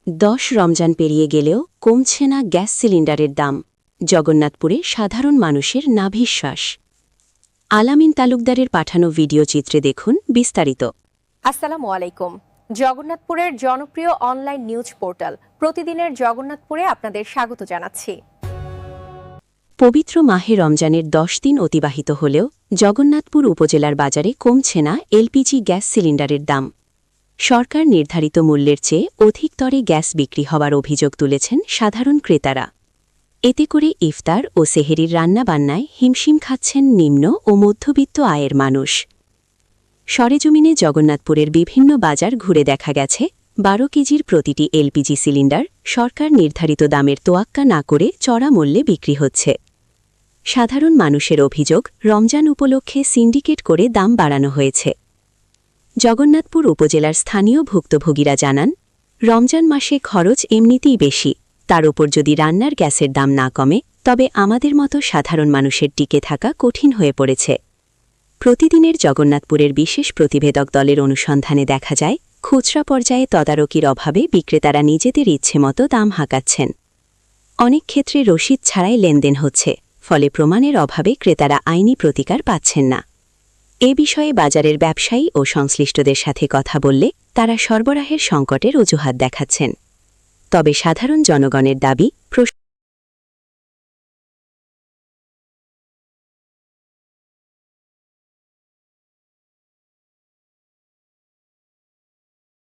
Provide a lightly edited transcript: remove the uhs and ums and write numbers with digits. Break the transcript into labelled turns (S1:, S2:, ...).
S1: 10 রমজান পেরিয়ে গেলেও কমছে না গ্যাস সিলিন্ডারের দাম। জগন্নাথপুরে সাধারণ মানুষের নাভিশ্বাস। আলামিন তালুকদারের পাঠানো ভিডিও চিত্রে দেখুন বিস্তারিত।
S2: আসসালামু আলাইকুম। জগন্নাথপুরের জনপ্রিয় অনলাইন নিউজ পোর্টাল প্রতিদিনের জগন্নাথপুরে আপনাদের স্বাগত জানাচ্ছি।
S1: পবিত্র মাহে রমজানের 10 দিন অতিবাহিত হলেও জগন্নাথপুর উপজেলার বাজারে কমছে না এলপিজি গ্যাস সিলিন্ডারের দাম। সরকার নির্ধারিত মূল্যের চেয়ে অধিক দরে গ্যাস বিক্রি হওয়ার অভিযোগ তুলেছেন সাধারণ ক্রেতারা। এতে করে ইফতার ও সেহেরির রান্নাবান্নায় হিমশিম খাচ্ছেন নিম্ন ও মধ্যবিত্ত আয়ের মানুষ। সরেজমিনে জগন্নাথপুরের বিভিন্ন বাজার ঘুরে দেখা গেছে 12 কেজির প্রতিটি এলপিজি সিলিন্ডার সরকার নির্ধারিত দামের তোয়াক্কা না করে চড়া মূল্যে বিক্রি হচ্ছে। সাধারণ মানুষের অভিযোগ, রমজান উপলক্ষে সিন্ডিকেট করে দাম বাড়ানো হয়েছে। জগন্নাথপুর উপজেলার স্থানীয় ভুক্তভোগীরা জানান, রমজান মাসে খরচ এমনিতেই বেশি, তার ওপর যদি রান্নার গ্যাসের দাম না কমে তবে আমাদের মতো সাধারণ মানুষের টিকে থাকা কঠিন হয়ে পড়েছে। প্রতিদিনের জগন্নাথপুরের বিশেষ প্রতিবেদক দলের অনুসন্ধানে দেখা যায়, খুচরা পর্যায়ে তদারকির অভাবে বিক্রেতারা নিজেদের ইচ্ছেমতো দাম হাঁকাচ্ছেন। অনেক ক্ষেত্রে রসিদ ছাড়াই লেনদেন হচ্ছে, ফলে প্রমাণের অভাবে ক্রেতারা আইনি প্রতিকার পাচ্ছেন না। এ বিষয়ে বাজারের ব্যবসায়ী ও সংশ্লিষ্টদের সাথে কথা বললে তারা সরবরাহের সংকটের অজুহাত দেখাচ্ছেন। তবে সাধারণ জনগণের দাবি,